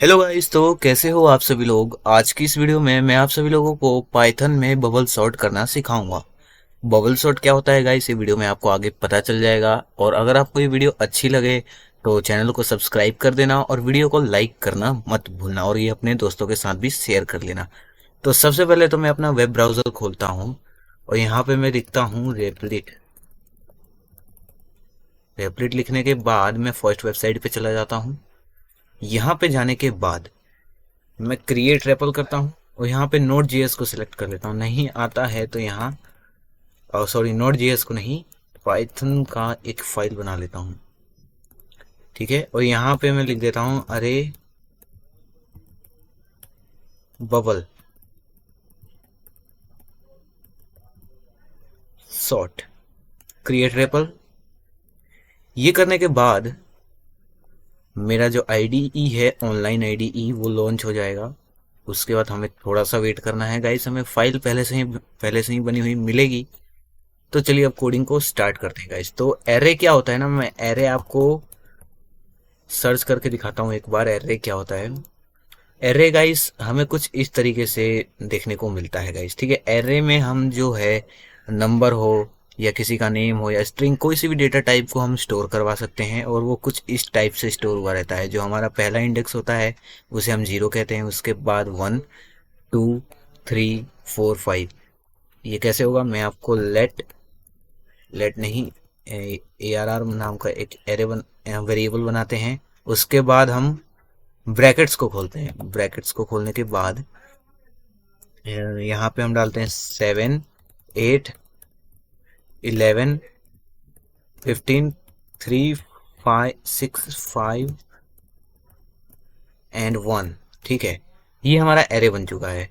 Hello guys, तो कैसे हो आप सभी लोग। आज की इस वीडियो में मैं आप सभी लोगों को पाइथन में बबल सॉर्ट करना सिखाऊंगा। बबल सॉर्ट क्या होता है गाइस, ये वीडियो में आपको आगे पता चल जाएगा। और अगर आपको ये वीडियो अच्छी लगे तो चैनल को सब्सक्राइब कर देना और वीडियो को लाइक करना मत भूलना, और ये अपने दोस्तों के साथ भी शेयर कर लेना। तो सबसे पहले तो मैं अपना वेब ब्राउजर खोलता हूँ और यहाँ पे मैं लिखता हूँ रेपलिट। रेपलिट लिखने के बाद मैं फर्स्ट वेबसाइट पे चला जाता हूँ। यहाँ पे जाने के बाद मैं क्रिएट रेपल करता हूँ और यहाँ पे नोड जीएस को सिलेक्ट कर लेता हूँ। नहीं आता है तो यहाँ, सॉरी, नोड जीएस को नहीं, पाइथन का एक फाइल बना लेता हूँ। ठीक है, और यहाँ पे मैं लिख देता हूँ अरे बबल सॉर्ट क्रिएट रेपल। ये करने के बाद मेरा जो आईडीई है, ऑनलाइन आईडीई, वो लॉन्च हो जाएगा। उसके बाद हमें थोड़ा सा वेट करना है गाइस, हमें फाइल पहले से ही बनी हुई मिलेगी। तो चलिए अब कोडिंग को स्टार्ट करते हैं गाइस। तो एरे क्या होता है ना, मैं एरे आपको सर्च करके दिखाता हूँ एक बार एरे क्या होता है। एरे गाइस हमें कुछ इस तरीके से देखने को मिलता है गाइस। ठीक है, एरे में हम जो है नंबर हो या किसी का नेम हो या स्ट्रिंग, कोई सी भी डेटा टाइप को हम स्टोर करवा सकते हैं, और वो कुछ इस टाइप से स्टोर हुआ रहता है। जो हमारा पहला इंडेक्स होता है उसे हम जीरो कहते हैं, उसके बाद 1 2 3 4 5। ये कैसे होगा, मैं आपको लेट लेट नहीं, ARR नाम का एक एरे वेरिएबल बनाते हैं। उसके बाद हम ब्रैकेट्स को खोलते हैं। ब्रैकेट्स को खोलने के बाद यहाँ पे हम डालते हैं 7 8 11 15 3 5 6 5 ठीक है, ये हमारा एरे बन चुका है।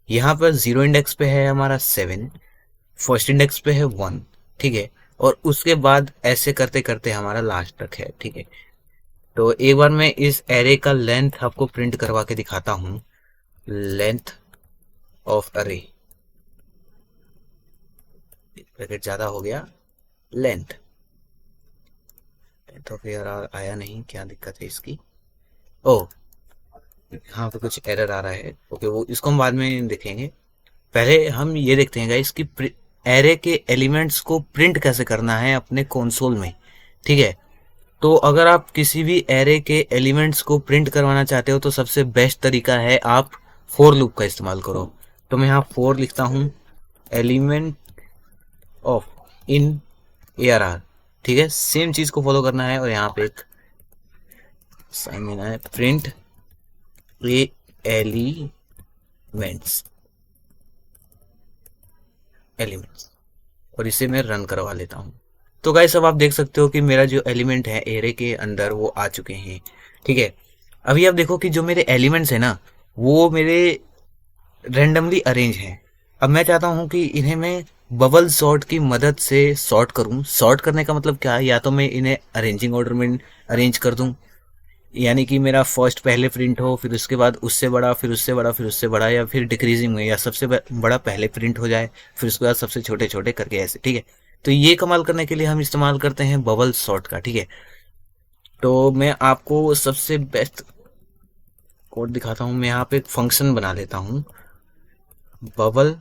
यहाँ पर जीरो इंडेक्स पे है हमारा 7, फर्स्ट इंडेक्स पे है 1। ठीक है, और उसके बाद ऐसे करते करते हमारा लास्ट तक है। ठीक है, तो एक बार मैं इस एरे का लेंथ आपको प्रिंट करवा के दिखाता हूँ। लेंथ ऑफ अरे, ब्रैकेट ज्यादा हो गया, लेंथ तो फिर आया नहीं, क्या दिक्कत है इसकी। ओ, यहाँ पे कुछ एरर आ रहा है। ओके, वो इसको हम बाद में देखेंगे। पहले हम ये देखते हैं गाइस कि एरे के एलिमेंट्स को प्रिंट कैसे करना है अपने कंसोल में। ठीक है, तो अगर आप किसी भी एरे के एलिमेंट्स को प्रिंट करवाना चाहते हो तो सबसे बेस्ट तरीका है आप फोर लूप का इस्तेमाल करो। तो मैं यहाँ फोर लिखता हूँ, एलिमेंट ऑफ इन ARR। ठीक है, सेम चीज को फॉलो करना है और यहाँ पे एक साइन देना है, प्रिंट ए एलिमेंट्स एलिमेंट्स, और इसे मैं रन करवा लेता हूँ। तो गाइस अब आप देख सकते हो कि मेरा जो एलिमेंट है एरे के अंदर वो आ चुके हैं। ठीक है, अभी आप देखो कि जो मेरे एलिमेंट्स है ना, वो मेरे रेंडमली अरेंज हैं। अब मैं चाहता हूँ कि इन्हें मैं बबल सॉर्ट की मदद से सॉर्ट करूँ। सॉर्ट करने का मतलब क्या है, या तो मैं इन्हें अरेंजिंग ऑर्डर में अरेंज कर दूं, यानी कि मेरा फर्स्ट पहले प्रिंट हो, फिर उसके बाद उससे बड़ा, फिर उससे बड़ा, फिर उससे बड़ा, या फिर डिक्रीजिंग में, या सबसे बड़ा पहले प्रिंट हो जाए, फिर उसके बाद सबसे छोटे छोटे करके ऐसे। ठीक है, तो ये कमाल करने के लिए हम इस्तेमाल करते हैं बबल सॉर्ट का। ठीक है, तो मैं आपको सबसे बेस्ट कोड दिखाता हूँ। मैं यहाँ पे एक फंक्शन बना लेता हूँ, बबल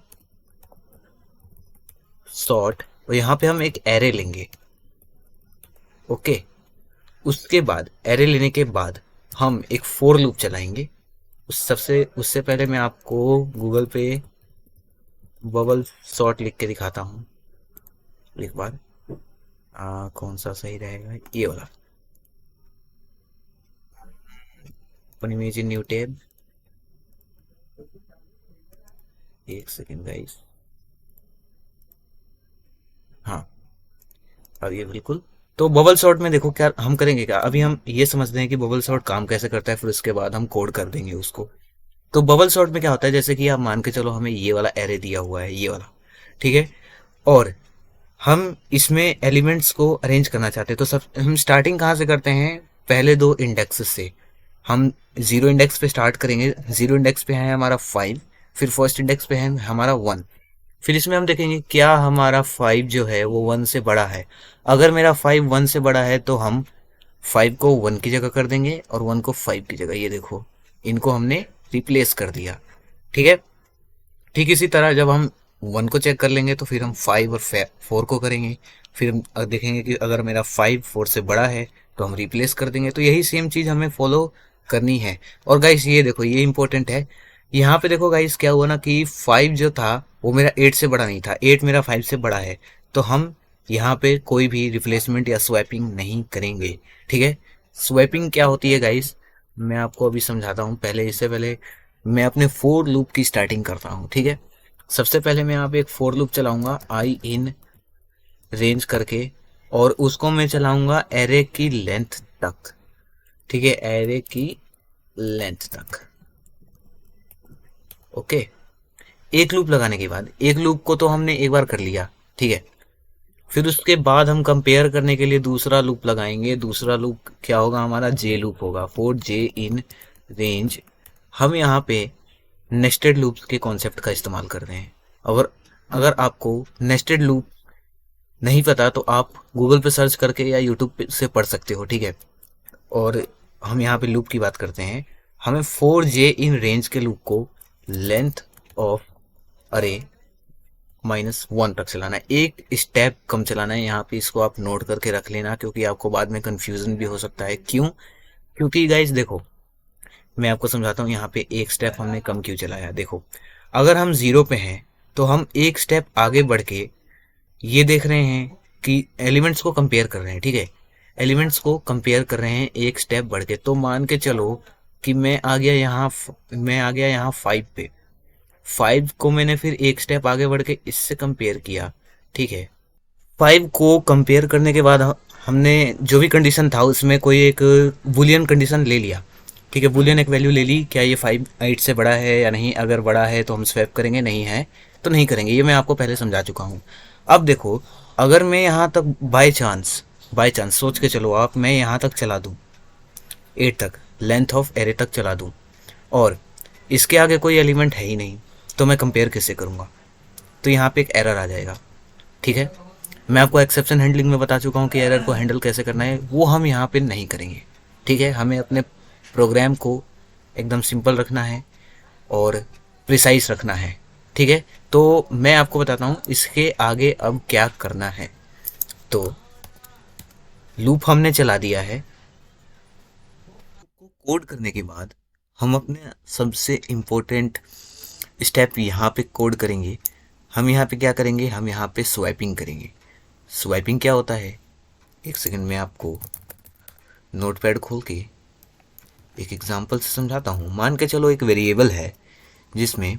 सॉर्ट, और यहाँ पे हम एक एरे लेंगे। ओके, उसके बाद एरे लेने के बाद हम एक फोर लूप चलाएंगे। उससे पहले मैं आपको गूगल पे बबल सॉर्ट लिख के दिखाता हूँ एक बार। कौन सा सही रहेगा, ये वाला। Open image in new tab, एक सेकेंड गाइस। हाँ, अब ये बिल्कुल। तो बबल सॉर्ट में देखो क्या हम करेंगे, क्या अभी हम ये समझते हैं कि बबल सॉर्ट काम कैसे करता है, फिर उसके बाद हम कोड कर देंगे उसको। तो बबल सॉर्ट में क्या होता है, जैसे कि आप मान के चलो हमें ये वाला एरे दिया हुआ है, ये वाला। ठीक है, और हम इसमें एलिमेंट्स को अरेंज करना चाहते हैं। तो सब हम स्टार्टिंग कहाँ से करते हैं, पहले दो इंडेक्स से। हम जीरो इंडेक्स पे स्टार्ट करेंगे। जीरो इंडेक्स पे है हमारा 5, फिर फर्स्ट इंडेक्स पे है हमारा 1। फिर इसमें हम देखेंगे क्या हमारा 5 जो है वो 1 से बड़ा है। अगर मेरा 5 1 से बड़ा है तो हम 5 को 1 की जगह कर देंगे और 1 को 5 की जगह। ये देखो, इनको हमने रिप्लेस कर दिया। ठीक है, ठीक इसी तरह जब हम 1 को चेक कर लेंगे तो फिर हम 5 और 4 को करेंगे। फिर हम देखेंगे कि अगर मेरा 5 4 से बड़ा है तो हम रिप्लेस कर देंगे। तो यही सेम चीज़ हमें फॉलो करनी है। और गाइस ये देखो, ये इंपॉर्टेंट है। यहाँ पे देखो गाइस क्या हुआ ना कि 5 जो था वो मेरा 8 से बड़ा नहीं था, 8 मेरा 5 से बड़ा है। तो हम यहाँ पे कोई भी रिप्लेसमेंट या स्वैपिंग नहीं करेंगे। ठीक है, स्वैपिंग क्या होती है गाइस, मैं आपको अभी समझाता हूँ। पहले इससे पहले मैं अपने फोर लूप की स्टार्टिंग करता हूँ। ठीक है, सबसे पहले मैं यहाँ पे एक फोर लूप चलाऊंगा आई इन रेंज करके, और उसको मैं चलाऊंगा एरे की लेंथ तक। ठीक है, एरे की लेंथ तक। ओके, एक लूप लगाने के बाद, एक लूप को तो हमने एक बार कर लिया। ठीक है, फिर उसके बाद हम कंपेयर करने के लिए दूसरा लूप लगाएंगे। दूसरा लूप क्या होगा, हमारा जे लूप होगा, फॉर जे इन रेंज। हम यहाँ पे नेस्टेड लूप के कॉन्सेप्ट का इस्तेमाल कर रहे हैं। और अगर आपको नेस्टेड लूप नहीं पता तो आप गूगल पे सर्च करके या यूट्यूब से पढ़ सकते हो। ठीक है, और हम यहाँ पे लूप की बात करते हैं। हमें 4j इन रेंज के लूप को लेंथ ऑफ अरे -1 तक चलाना है, एक स्टेप कम चलाना है। यहाँ पे इसको आप नोट करके रख लेना, क्योंकि आपको बाद में कंफ्यूजन भी हो सकता है। क्यों? क्योंकि गाइज देखो, मैं आपको समझाता हूँ यहाँ पे एक स्टेप हमने कम क्यों चलाया। देखो, अगर हम 0 पे हैं तो हम एक स्टेप आगे बढ़ के ये देख रहे हैं कि एलिमेंट्स को कंपेयर कर रहे हैं। ठीक है, एलिमेंट्स को कंपेयर कर रहे हैं एक स्टेप बढ़ के। तो मान के चलो कि मैं आ गया यहाँ 5 पे। 5 को मैंने फिर एक स्टेप आगे बढ़ के इससे कंपेयर किया। ठीक है, 5 को कंपेयर करने के बाद हमने जो भी कंडीशन था उसमें कोई एक बुलियन कंडीशन ले लिया। ठीक है, बुलियन एक वैल्यू ले ली, क्या ये 5 8 से बड़ा है या नहीं। अगर बड़ा है तो हम स्वैप करेंगे, नहीं है तो नहीं करेंगे। ये मैं आपको पहले समझा चुका हूँ। अब देखो, अगर मैं यहाँ तक बाय चांस सोच के चलो आप, मैं यहाँ तक चला दूँ 8 तक, लेंथ ऑफ एरे तक चला दूँ, और इसके आगे कोई एलिमेंट है ही नहीं, तो मैं कंपेयर कैसे करूँगा? तो यहाँ पे एक एरर आ जाएगा। ठीक है, मैं आपको एक्सेप्शन हैंडलिंग में बता चुका हूँ कि एरर को हैंडल कैसे करना है, वो हम यहाँ पे नहीं करेंगे। ठीक है, हमें अपने प्रोग्राम को एकदम सिंपल रखना है और प्रिसाइज रखना है। ठीक है, तो मैं आपको बताता हूँ इसके आगे अब क्या करना है। तो लूप हमने चला दिया है। कोड करने के बाद हम अपने सबसे इम्पोर्टेंट स्टेप यहाँ पे कोड करेंगे। हम यहाँ पे क्या करेंगे, हम यहाँ पे स्वैपिंग करेंगे। स्वैपिंग क्या होता है, एक सेकंड में आपको नोटपैड खोल के एक एग्जांपल से समझाता हूँ। मान के चलो एक वेरिएबल है जिसमें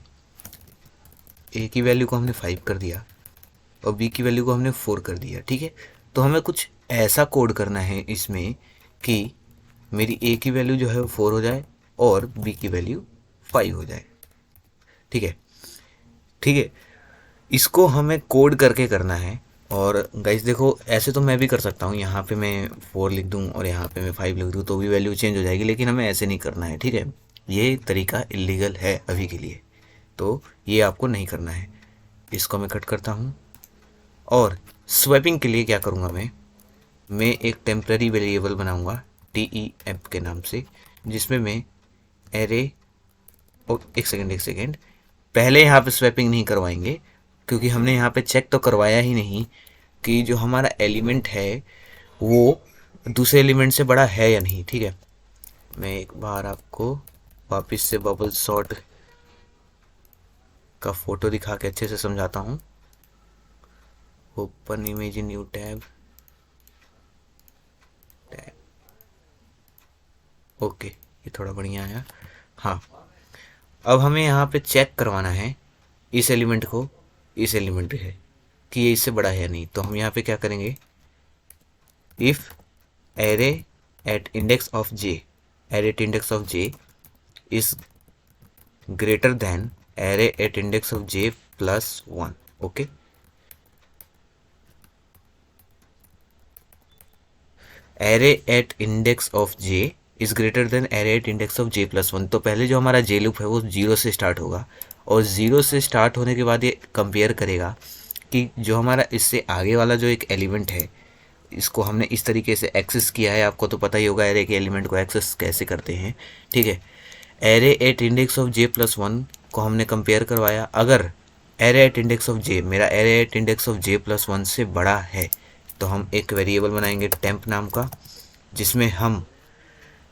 ए की वैल्यू को हमने 5 कर दिया और बी की वैल्यू को हमने 4 कर दिया। ठीक है, तो हमें कुछ ऐसा कोड करना है इसमें कि मेरी ए की वैल्यू जो है वो 4 हो जाए और बी की वैल्यू 5 हो जाए। ठीक है, ठीक है, इसको हमें कोड करके करना है। और गाइस देखो, ऐसे तो मैं भी कर सकता हूँ, यहाँ पे मैं 4 लिख दूँ और यहाँ पे मैं 5 लिख दूँ तो भी वैल्यू चेंज हो जाएगी, लेकिन हमें ऐसे नहीं करना है। ठीक है, ये तरीका इलीगल है अभी के लिए, तो ये आपको नहीं करना है। इसको मैं कट करता हूँ। और स्वैपिंग के लिए क्या करूँगा, मैं एक टेम्पररी वेरिएबल बनाऊँगा TEMP के नाम से, जिसमें मैं एरे एक सेकेंड पहले यहाँ पे स्वैपिंग नहीं करवाएंगे, क्योंकि हमने यहाँ पे चेक तो करवाया ही नहीं कि जो हमारा एलिमेंट है वो दूसरे एलिमेंट से बड़ा है या नहीं। ठीक है, मैं एक बार आपको वापस से बबल सॉर्ट का फोटो दिखा के अच्छे से समझाता हूँ। Open image in new tab, okay, ये थोड़ा बढ़िया आया। हाँ, अब हमें यहाँ पे चेक करवाना है इस एलिमेंट को, इस एलिमेंट है कि ये इससे बड़ा है या नहीं। तो हम यहाँ पे क्या करेंगे, if array at index of j, array at index of j is greater than array at index of j plus 1। Okay, array at index of j is greater than array at index of j plus 1। तो पहले जो हमारा जे loop है वो 0 से start होगा, और 0 से स्टार्ट होने के बाद ये कंपेयर करेगा कि जो हमारा इससे आगे वाला जो एक एलिमेंट है इसको हमने इस तरीके से एक्सेस किया है। आपको तो पता ही होगा एरे के एलिमेंट को एक्सेस कैसे करते हैं, ठीक है। Array at index of j plus one को हमने कंपेयर करवाया। अगर array at index of j, मेरा array at index of j plus one से बड़ा है, तो हम एक वेरिएबल बनाएंगे टेम्प नाम का, जिसमें हम,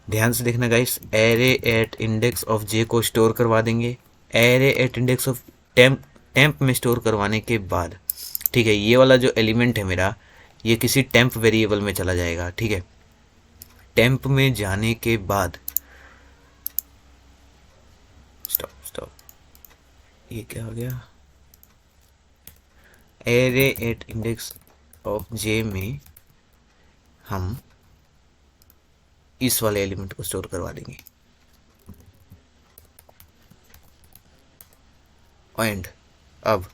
ध्यान से देखना guys, array at index of J को स्टोर करवा देंगे। Array at index of temp, temp में स्टोर करवाने के बाद, ठीक है, ये वाला जो एलिमेंट है मेरा, ये किसी टेम्प वेरिएबल में चला जाएगा, ठीक है। टेम्प में जाने के बाद, स्टॉप स्टॉप, ये क्या हो गया, एरे एट इंडेक्स ऑफ जे में हम इस वाले एलिमेंट को स्टोर करवा देंगे। एंड अब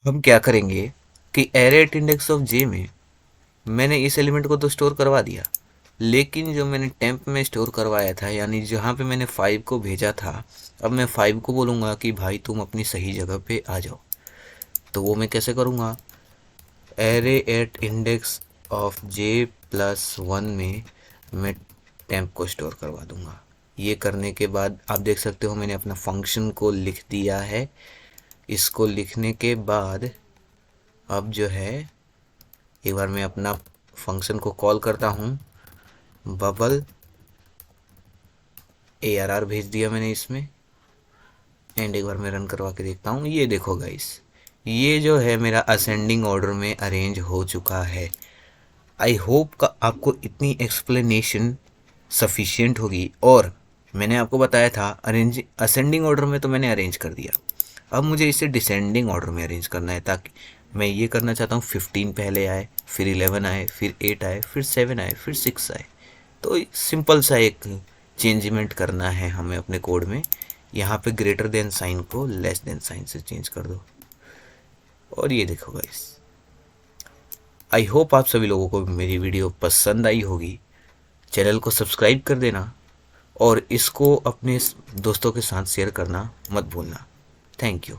हम क्या करेंगे कि एरे एट इंडेक्स ऑफ जे में मैंने इस एलिमेंट को तो स्टोर करवा दिया, लेकिन जो मैंने टेम्प में स्टोर करवाया था, यानी जहाँ पे मैंने 5 को भेजा था, अब मैं 5 को बोलूँगा कि भाई तुम अपनी सही जगह पे आ जाओ। तो वो मैं कैसे करूँगा, array at index of j plus one में मैं टेम्प को स्टोर करवा दूँगा। ये करने के बाद आप देख सकते हो मैंने अपना फंक्शन को लिख दिया है। इसको लिखने के बाद अब जो है, एक बार मैं अपना फंक्शन को कॉल करता हूँ, बबल ARR भेज दिया मैंने इसमें, एंड एक बार मैं रन करवा के देखता हूँ। ये देखो गाइस, ये जो है मेरा असेंडिंग ऑर्डर में अरेंज हो चुका है। आई होप का आपको इतनी एक्सप्लेनेशन सफिशिएंट होगी। और मैंने आपको बताया था अरेंज, असेंडिंग ऑर्डर में तो मैंने अरेंज कर दिया, अब मुझे इसे डिसेंडिंग ऑर्डर में अरेंज करना है, ताकि मैं ये करना चाहता हूँ 15 पहले आए, फिर 11 आए, फिर 8 आए, फिर 7 आए, फिर 6 आए। तो सिंपल सा एक चेंजमेंट करना है हमें अपने कोड में। यहाँ पे ग्रेटर देन साइन को लेस देन साइन से चेंज कर दो, और ये देखो गाइस। आई होप आप सभी लोगों को मेरी वीडियो पसंद आई होगी। चैनल को सब्सक्राइब कर देना और इसको अपने दोस्तों के साथ शेयर करना मत भूलना। Thank you.